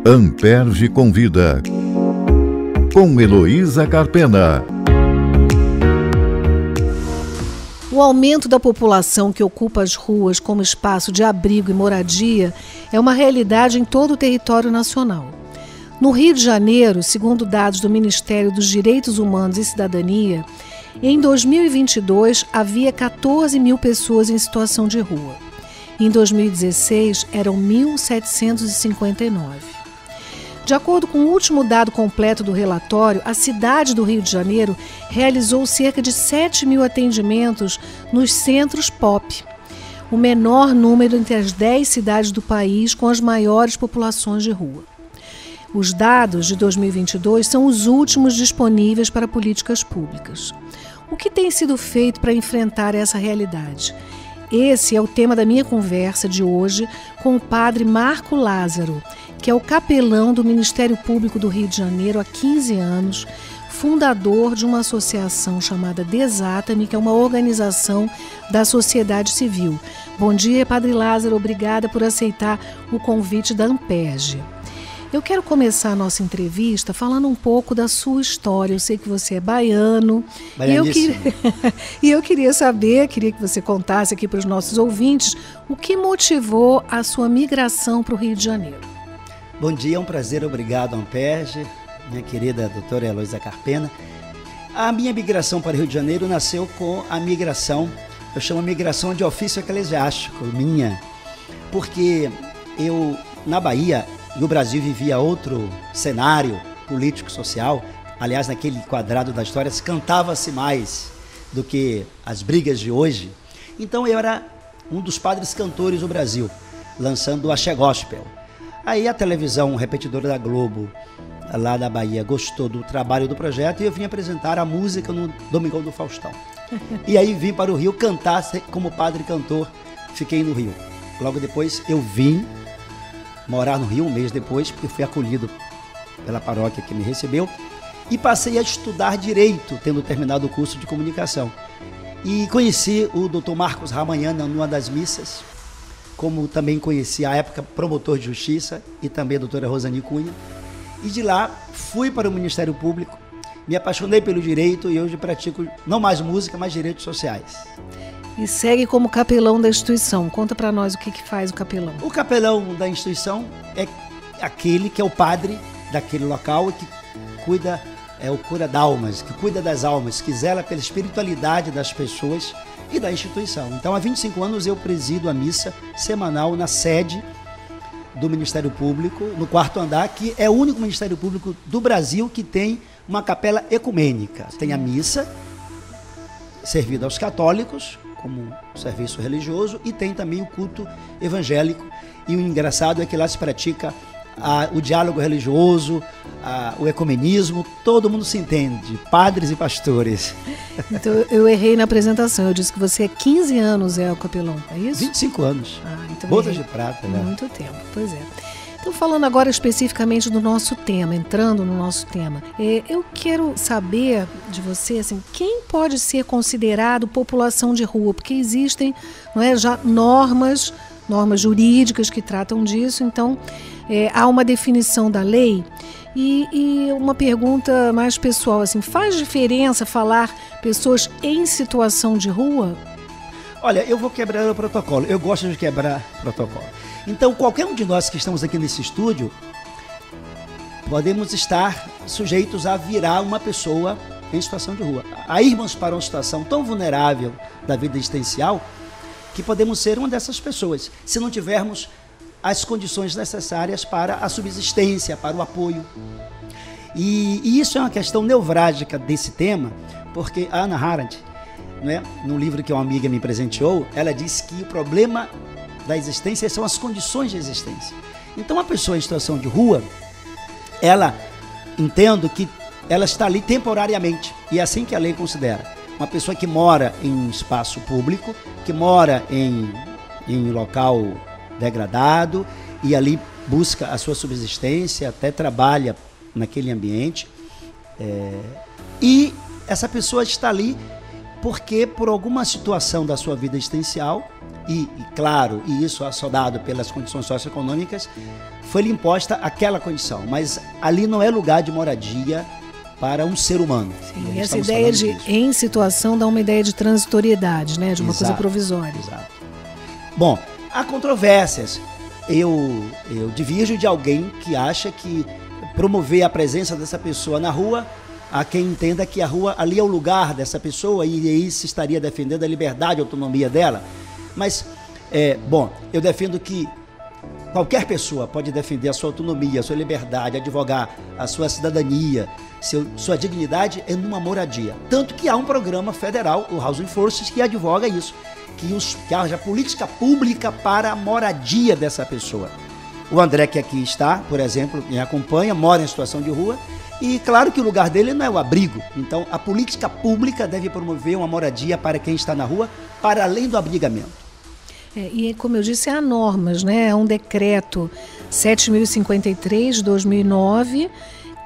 Amperge Convida, com Heloísa Carpena. O aumento da população que ocupa as ruas como espaço de abrigo e moradia é uma realidade em todo o território nacional. No Rio de Janeiro, segundo dados do Ministério dos Direitos Humanos e Cidadania, em 2022 havia 14 mil pessoas em situação de rua. Em 2016 eram 1.759. De acordo com o último dado completo do relatório, a cidade do Rio de Janeiro realizou cerca de 7 mil atendimentos nos centros POP, o menor número entre as 10 cidades do país com as maiores populações de rua. Os dados de 2022 são os últimos disponíveis para políticas públicas. O que tem sido feito para enfrentar essa realidade? Esse é o tema da minha conversa de hoje com o padre Marco Lázaro, que é o capelão do Ministério Público do Rio de Janeiro há 15 anos, fundador de uma associação chamada Desata-me, que é uma organização da sociedade civil. Bom dia, padre Lázaro, obrigada por aceitar o convite da Amperge. Eu quero começar a nossa entrevista falando um pouco da sua história. Eu sei que você é baiano. E eu queria saber, queria que você contasse aqui para os nossos ouvintes o que motivou a sua migração para o Rio de Janeiro. Bom dia, é um prazer, obrigado, Amperge, minha querida doutora Heloísa Carpena. A minha migração para o Rio de Janeiro nasceu com a migração, eu chamo migração de ofício eclesiástico, minha, porque eu, na Bahia, e o Brasil vivia outro cenário político-social. Aliás, naquele quadrado da história, se cantava-se mais do que as brigas de hoje. Então eu era um dos padres cantores do Brasil, lançando o Axé Gospel. Aí a televisão repetidora da Globo, lá da Bahia, gostou do trabalho do projeto e eu vim apresentar a música no Domingão do Faustão. E aí vim para o Rio cantar como padre cantor, fiquei no Rio. Logo depois eu vim morar no Rio um mês depois, porque fui acolhido pela paróquia que me recebeu e passei a estudar Direito, tendo terminado o curso de Comunicação. E conheci o Dr. Marcos Ramanhana numa das missas, como também conheci à época promotor de Justiça e também a doutora Rosani Cunha. E de lá fui para o Ministério Público, me apaixonei pelo direito e hoje pratico não mais música, mas direitos sociais. E segue como capelão da instituição. Conta para nós o que faz o capelão. O capelão da instituição é aquele que é o padre daquele local e que cuida, é o cura de almas, que cuida das almas, que zela pela espiritualidade das pessoas e da instituição. Então, há 25 anos eu presido a missa semanal na sede do Ministério Público, no 4º andar, que é o único Ministério Público do Brasil que tem uma capela ecumênica. Tem a missa servida aos católicos, como serviço religioso, e tem também o culto evangélico. E o engraçado é que lá se pratica o diálogo religioso, o ecumenismo, todo mundo se entende, padres e pastores. Então eu errei na apresentação, eu disse que você há 15 anos é o capelão, é isso? 25 anos, então botas de prata, né? Muito tempo, pois é. Então, falando agora especificamente do nosso tema, entrando no nosso tema, eu quero saber de você, assim, quem pode ser considerado população de rua? Porque existem, não é, já normas jurídicas que tratam disso, então há uma definição da lei. E uma pergunta mais pessoal, assim, faz diferença falar pessoas em situação de rua? Olha, eu vou quebrar o protocolo, eu gosto de quebrar protocolo. Então, qualquer um de nós que estamos aqui nesse estúdio, podemos estar sujeitos a virar uma pessoa em situação de rua. A irmos para uma situação tão vulnerável da vida existencial, que podemos ser uma dessas pessoas, se não tivermos as condições necessárias para a subsistência, para o apoio. E isso é uma questão nevrálgica desse tema, porque a Hannah Arendt, né, no livro que uma amiga me presenteou, ela diz que o problema da existência são as condições de existência. Então, a pessoa em situação de rua, ela, entendo que ela está ali temporariamente, e é assim que a lei considera. Uma pessoa que mora em um espaço público, que mora em local degradado e ali busca a sua subsistência, até trabalha naquele ambiente, e essa pessoa está ali porque por alguma situação da sua vida existencial claro, e isso assodado pelas condições socioeconômicas, foi-lhe imposta aquela condição. Mas ali não é lugar de moradia para um ser humano. Sim, essa ideia de em situação dá uma ideia de transitoriedade, né? De uma coisa provisória. Exato. Bom, há controvérsias. Eu divirjo de alguém que acha que promover a presença dessa pessoa na rua, há quem entenda que a rua ali é o lugar dessa pessoa e aí se estaria defendendo a liberdade e a autonomia dela. Mas, bom, eu defendo que qualquer pessoa pode defender a sua autonomia, a sua liberdade, advogar a sua cidadania, sua dignidade numa moradia. Tanto que há um programa federal, o Housing First, que advoga isso, que haja política pública para a moradia dessa pessoa. O André, que aqui está, por exemplo, me acompanha, mora em situação de rua, e claro que o lugar dele não é o abrigo. Então, a política pública deve promover uma moradia para quem está na rua, para além do abrigamento. E como eu disse, há normas, né? É um decreto 7.053 de 2009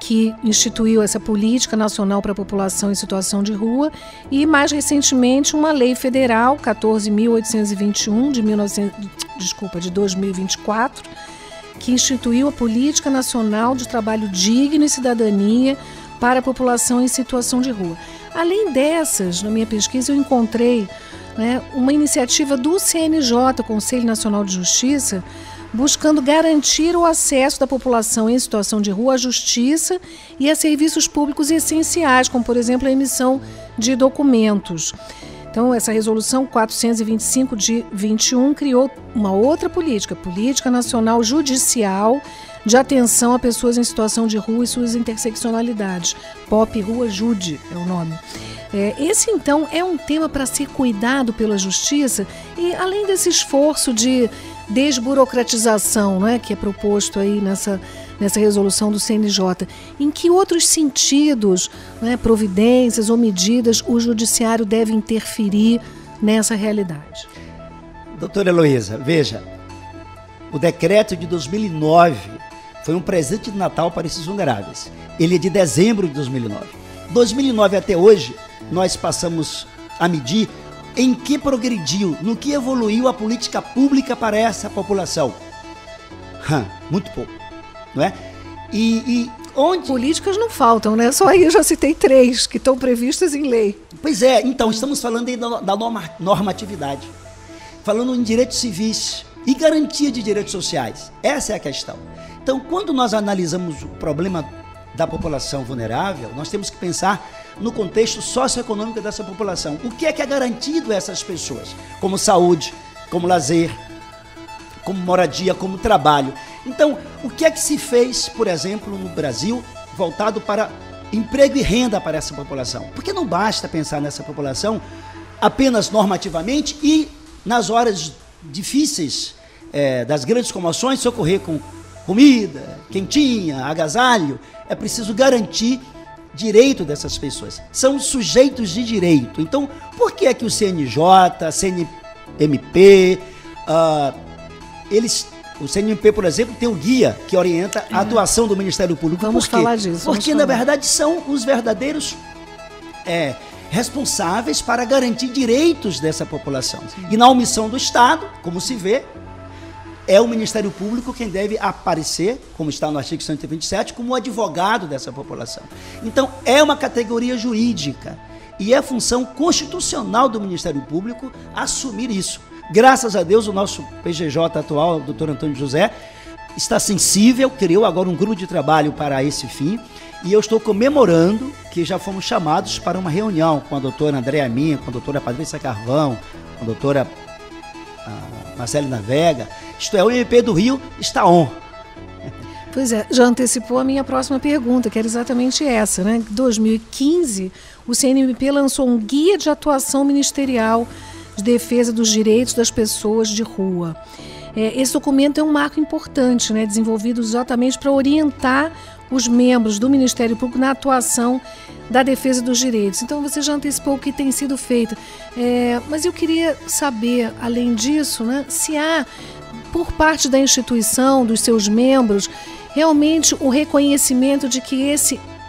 que instituiu essa política nacional para a população em situação de rua e, mais recentemente, uma lei federal 14.821 de 2024 que instituiu a Política Nacional de Trabalho Digno e Cidadania para a população em situação de rua. Além dessas, na minha pesquisa, eu encontrei uma iniciativa do CNJ, Conselho Nacional de Justiça, buscando garantir o acesso da população em situação de rua à justiça e a serviços públicos essenciais, como, por exemplo, a emissão de documentos. Então, essa resolução 425 de 21 criou uma outra política, Política Nacional Judicial de Atenção a Pessoas em Situação de Rua e suas interseccionalidades. POP Rua Jude é o nome. Esse, então, é um tema para ser cuidado pela Justiça e, além desse esforço de desburocratização, que é proposto aí nessa resolução do CNJ, em que outros sentidos, providências ou medidas o Judiciário deve interferir nessa realidade? Doutora Heloísa, veja, o decreto de 2009 foi um presente de Natal para esses vulneráveis. Ele é de dezembro de 2009. 2009 até hoje, nós passamos a medir em que progrediu, no que evoluiu a política pública para essa população. Muito pouco, não é? E onde... Políticas não faltam, né? Só aí eu já citei 3 que estão previstas em lei. Pois é, então estamos falando aí da normatividade, falando em direitos civis e garantia de direitos sociais. Essa é a questão. Então, quando nós analisamos o problema da população vulnerável, nós temos que pensar no contexto socioeconômico dessa população. O que é garantido a essas pessoas? Como saúde, como lazer, como moradia, como trabalho. Então, o que é que se fez, por exemplo, no Brasil, voltado para emprego e renda para essa população? Porque não basta pensar nessa população apenas normativamente e, nas horas difíceis das grandes comoções, socorrer com comida, quentinha, agasalho. É preciso garantir direito dessas pessoas. São sujeitos de direito. Então, por que é que o CNJ, CNMP, o CNMP, por exemplo, tem um guia que orienta a atuação do Ministério Público? Vamos falar disso. Porque, na verdade, são os verdadeiros responsáveis para garantir direitos dessa população. Sim. E na omissão do Estado, como se vê, é o Ministério Público quem deve aparecer, como está no artigo 127, como advogado dessa população. Então, é uma categoria jurídica e é função constitucional do Ministério Público assumir isso. Graças a Deus, o nosso PGJ atual, o doutor Antônio José, está sensível, criou agora um grupo de trabalho para esse fim, e eu estou comemorando que já fomos chamados para uma reunião com a doutora Andréa Minha, com a doutora Patrícia Carvão, com a doutora Marcelina Vega. Isto é, o MP do Rio está on. Pois é, já antecipou a minha próxima pergunta, que era exatamente essa, né? Em 2015, o CNMP lançou um guia de atuação ministerial de defesa dos direitos das pessoas de rua. Esse documento é um marco importante, né? Desenvolvido exatamente para orientar os membros do Ministério Público na atuação da defesa dos direitos. Então, você já antecipou o que tem sido feito. Mas eu queria saber, além disso, né, se há, por parte da instituição, dos seus membros, realmente o reconhecimento de que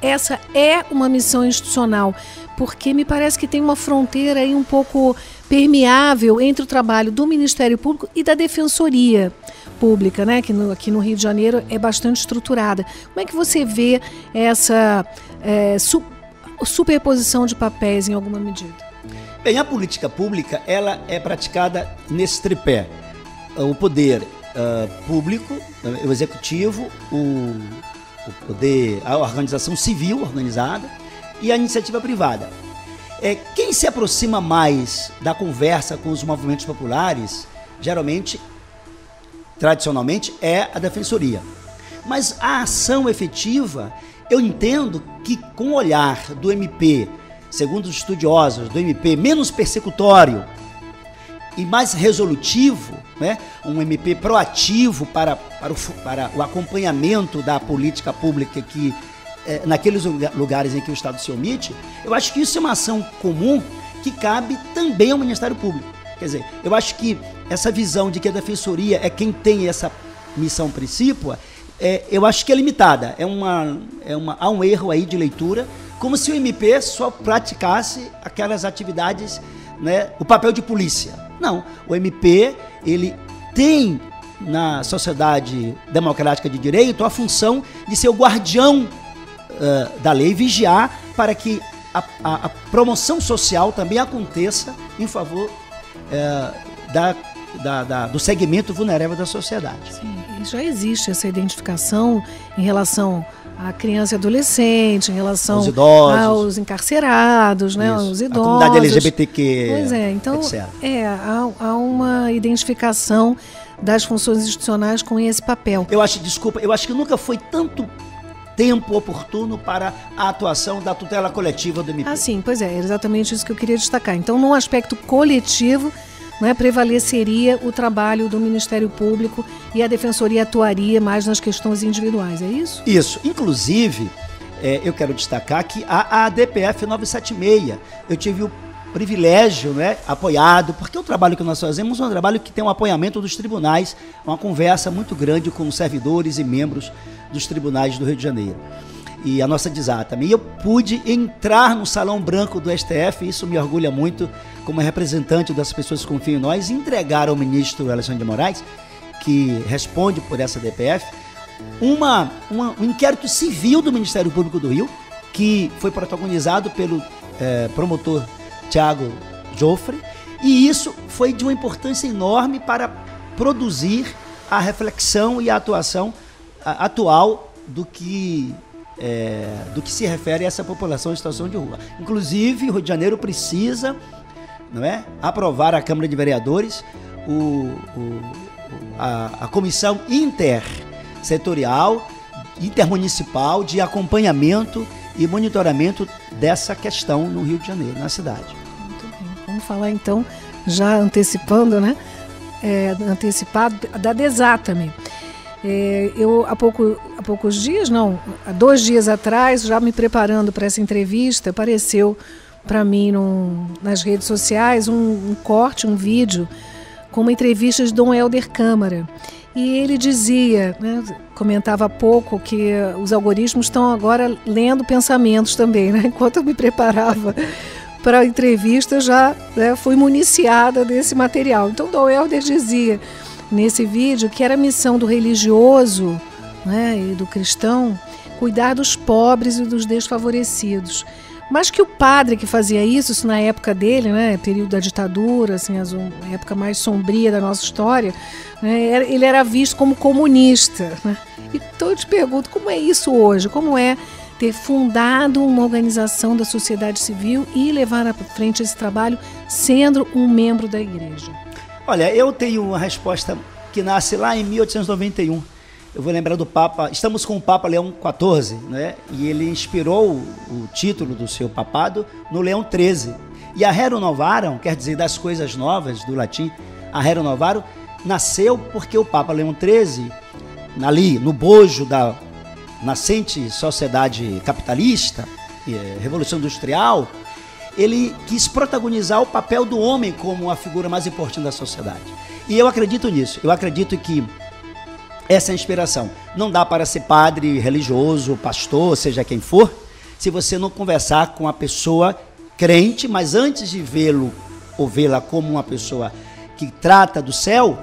essa é uma missão institucional, porque me parece que tem uma fronteira aí um pouco permeável entre o trabalho do Ministério Público e da Defensoria Pública, né? Que aqui no Rio de Janeiro é bastante estruturada. Como é que você vê essa superposição de papéis em alguma medida? Bem, a política pública, ela é praticada nesse tripé. O poder público, o executivo, o poder, a organização civil organizada e a iniciativa privada. Quem se aproxima mais da conversa com os movimentos populares, geralmente, tradicionalmente, é a defensoria. Mas a ação efetiva, eu entendo que com o olhar do MP, segundo os estudiosos do MP, menos persecutório e mais resolutivo, né? Um MP proativo para o acompanhamento da política pública que naqueles lugares em que o Estado se omite, eu acho que isso é uma ação comum que cabe também ao Ministério Público. Quer dizer, eu acho que essa visão de que a Defensoria é quem tem essa missão principal, eu acho que é limitada. Há um erro aí de leitura, como se o MP só praticasse aquelas atividades, né, o papel de polícia. Não, o MP, ele tem na sociedade democrática de direito a função de ser o guardião da lei, vigiar para que a promoção social também aconteça em favor do segmento vulnerável da sociedade. Sim, e já existe essa identificação em relação à criança e adolescente, em relação aos encarcerados, né, aos idosos. A comunidade LGBTQ, pois é, então etc. Há uma identificação das funções institucionais com esse papel. Eu acho que nunca foi tanto tempo oportuno para a atuação da tutela coletiva do MP. Ah, sim, pois é exatamente isso que eu queria destacar. Então, num aspecto coletivo, né, prevaleceria o trabalho do Ministério Público e a Defensoria atuaria mais nas questões individuais, é isso? Isso. Inclusive, eu quero destacar que a DPF 976, eu tive o privilégio, né, apoiado, porque o trabalho que nós fazemos é um trabalho que tem um apoiamento dos tribunais, uma conversa muito grande com os servidores e membros dos tribunais do Rio de Janeiro. E a nossa DISATAM. E eu pude entrar no Salão Branco do STF, isso me orgulha muito, como representante das pessoas que confiam em nós, e entregar ao ministro Alexandre de Moraes, que responde por essa DPF, um inquérito civil do Ministério Público do Rio, que foi protagonizado pelo promotor Tiago Joffre, e isso foi de uma importância enorme para produzir a reflexão e a atuação atual do que se refere a essa população em situação de rua. Inclusive, o Rio de Janeiro precisa, não é, aprovar a Câmara de Vereadores a comissão intersetorial, intermunicipal de acompanhamento e monitoramento dessa questão no Rio de Janeiro, na cidade. Muito bem. Vamos falar então, já antecipando, né? Antecipado da DISATAM. Eu há poucos dias, não, há 2 dias atrás, já me preparando para essa entrevista, apareceu para mim nas redes sociais um corte, um vídeo com uma entrevista de Dom Helder Câmara. E ele dizia, né, comentava há pouco, que os algoritmos estão agora lendo pensamentos também, né? Enquanto eu me preparava para a entrevista, já, né, fui municiada desse material. Então, Dom Helder dizia nesse vídeo que era a missão do religioso, né, e do cristão cuidar dos pobres e dos desfavorecidos. Mas que o padre que fazia isso na época dele, né, período da ditadura, assim, a época mais sombria da nossa história, né, ele era visto como comunista, né? Então eu te pergunto, como é isso hoje? Como é ter fundado uma organização da sociedade civil e levar à frente esse trabalho sendo um membro da igreja? Olha, eu tenho uma resposta que nasce lá em 1891. Eu vou lembrar do Papa, estamos com o Papa Leão XIV, né? E ele inspirou o título do seu papado no Leão XIII. E a Rerum Novarum, quer dizer, das coisas novas, do latim, a Rerum Novarum, nasceu porque o Papa Leão XIII, ali no bojo da nascente sociedade capitalista, Revolução Industrial, ele quis protagonizar o papel do homem como a figura mais importante da sociedade. E eu acredito nisso. Eu acredito que essa é a inspiração. Não dá para ser padre, religioso, pastor, seja quem for, se você não conversar com a pessoa crente, mas antes de vê-lo ou vê-la como uma pessoa que trata do céu,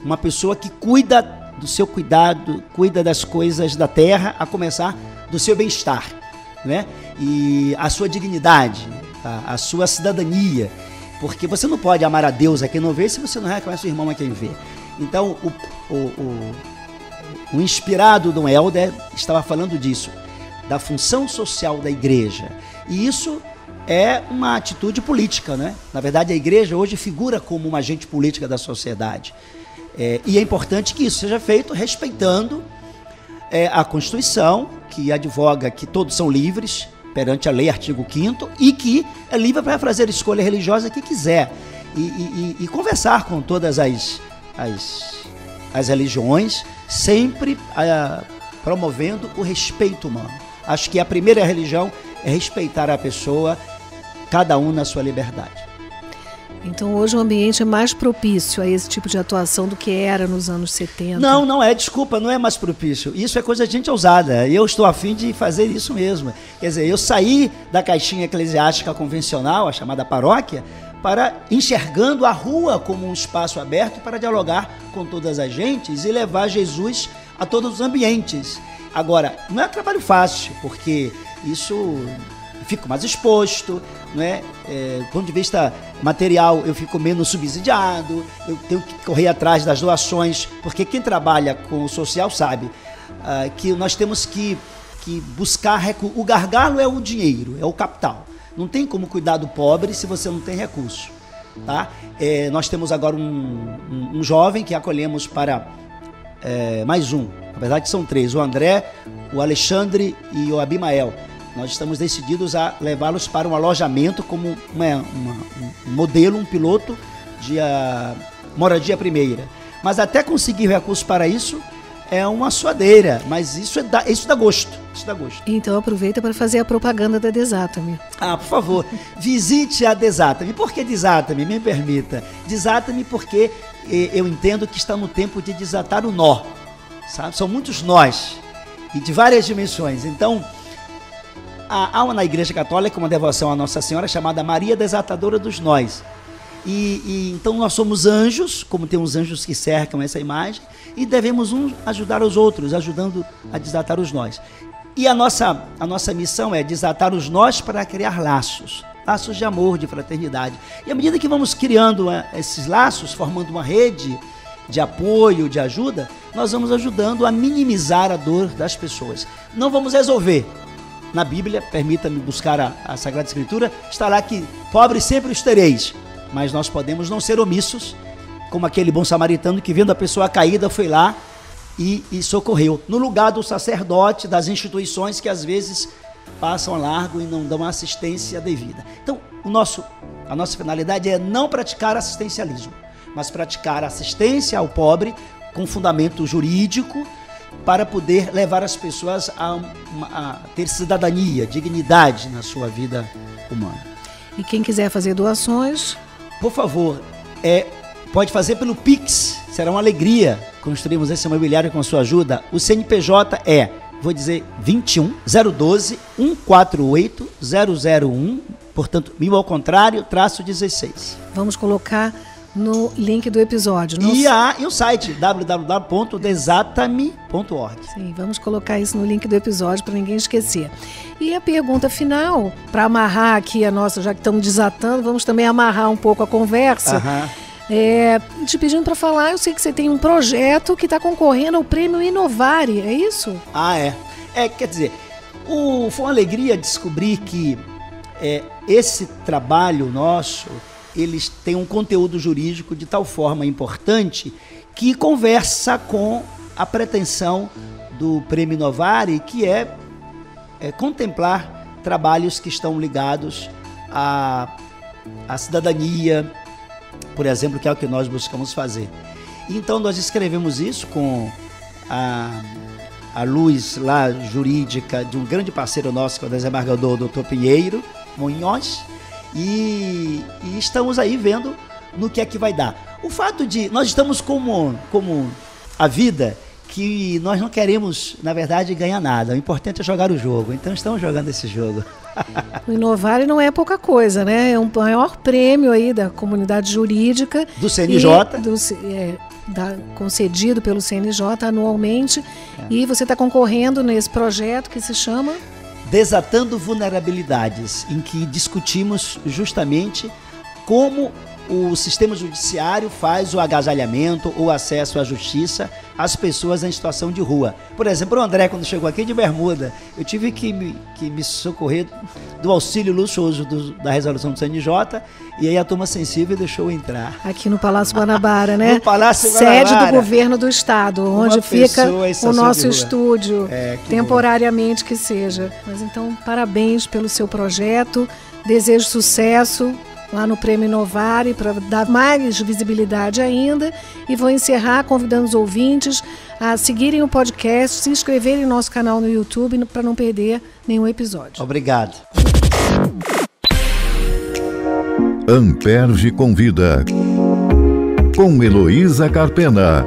uma pessoa que cuida do seu cuidado, cuida das coisas da terra, a começar do seu bem-estar, né? E a sua dignidade, a sua cidadania, porque você não pode amar a Deus a quem não vê se você não reconhece o irmão a quem vê. Então, o inspirado Dom Helder estava falando disso, da função social da igreja, e isso é uma atitude política, né? Na verdade, a igreja hoje figura como uma agente política da sociedade. E é importante que isso seja feito respeitando a Constituição, que advoga que todos são livres perante a lei, artigo 5º, e que é livre para fazer a escolha religiosa que quiser. E conversar com todas as religiões, sempre promovendo o respeito humano. Acho que a primeira religião é respeitar a pessoa, cada um na sua liberdade. Então hoje o ambiente é mais propício a esse tipo de atuação do que era nos anos 70? Não é, desculpa, não é mais propício. Isso é coisa de gente ousada. Eu estou a fim de fazer isso mesmo. Quer dizer, eu saí da caixinha eclesiástica convencional, a chamada paróquia, para enxergando a rua como um espaço aberto para dialogar com todas as gentes e levar Jesus a todos os ambientes. Agora, não é um trabalho fácil, porque isso fico mais exposto, não é? Do ponto de vista material, eu fico menos subsidiado, eu tenho que correr atrás das doações, porque quem trabalha com o social sabe que nós temos que buscar o gargalo é o dinheiro, é o capital. Não tem como cuidar do pobre se você não tem recurso, tá? Nós temos agora um jovem que acolhemos para mais um, na verdade são 3, o André, o Alexandre e o Abimael. Nós estamos decididos a levá-los para um alojamento como um modelo, um piloto de moradia primeira. Mas até conseguir recursos para isso é uma suadeira, mas isso dá gosto. Isso dá gosto. Então aproveita para fazer a propaganda da Desata-me. Por favor, visite a Desata-me. Por que Desata-me? Me permita. Desata-me porque eu entendo que está no tempo de desatar o nó. Sabe? São muitos nós e de várias dimensões. Então, há na Igreja Católica uma devoção à Nossa Senhora chamada Maria Desatadora dos Nós. Então nós somos anjos, como tem uns anjos que cercam essa imagem, e devemos ajudar os outros, ajudando a desatar os nós. E a nossa missão é desatar os nós para criar laços de amor, de fraternidade. E à medida que vamos criando esses laços, formando uma rede de apoio, de ajuda, nós vamos ajudando a minimizar a dor das pessoas. Não vamos resolver. Na Bíblia, permita-me buscar a Sagrada Escritura, está lá que pobres sempre os tereis, mas nós podemos não ser omissos, como aquele bom samaritano que, vendo a pessoa caída, foi lá e socorreu, no lugar do sacerdote, das instituições que às vezes passam a largo e não dão assistência devida. Então, a nossa finalidade é não praticar assistencialismo, mas praticar assistência ao pobre com fundamento jurídico, para poder levar as pessoas a ter cidadania, dignidade na sua vida humana. E quem quiser fazer doações, por favor, pode fazer pelo Pix, será uma alegria construirmos esse imobiliário com a sua ajuda. O CNPJ vou dizer 21 012 148 001, portanto, 1000 ao contrário, -16. Vamos colocar no link do episódio. E o site www.desatame.org. Sim, vamos colocar isso no link do episódio para ninguém esquecer. E a pergunta final, para amarrar aqui já que estamos desatando, vamos também amarrar um pouco a conversa. Te pedindo para falar, eu sei que você tem um projeto que está concorrendo ao Prêmio Inovare, é isso? Quer dizer, foi uma alegria descobrir que esse trabalho nosso, eles têm um conteúdo jurídico de tal forma importante que conversa com a pretensão do Prêmio Inovare, que é contemplar trabalhos que estão ligados à cidadania, por exemplo, que é o que nós buscamos fazer. Então nós escrevemos isso com a luz lá jurídica de um grande parceiro nosso, que é o desembargador Dr. Pinheiro Munhoz, e estamos aí vendo no que é que vai dar. O fato de nós estamos como a vida, que nós não queremos, na verdade, ganhar nada. O importante é jogar o jogo. Então estamos jogando esse jogo. O Inovare não é pouca coisa, né? É um maior prêmio aí da comunidade jurídica. Do CNJ. Concedido pelo CNJ anualmente. E você está concorrendo nesse projeto que se chama... Desatando Vulnerabilidades, em que discutimos justamente como o sistema judiciário faz o agasalhamento, o acesso à justiça às pessoas em situação de rua. Por exemplo, o André, quando chegou aqui de bermuda, eu tive que me socorrer do auxílio luxuoso da resolução do CNJ, e aí a turma sensível deixou entrar. Aqui no Palácio Guanabara, né? No Palácio Guanabara. Sede do governo do estado, onde fica o nosso estúdio, temporariamente que seja. Mas então, parabéns pelo seu projeto, desejo sucesso lá no Prêmio Inovare para dar mais visibilidade ainda, e vou encerrar convidando os ouvintes a seguirem o podcast, se inscreverem no nosso canal no YouTube para não perder nenhum episódio. Obrigado. Amperge convida, com Heloísa Carpena.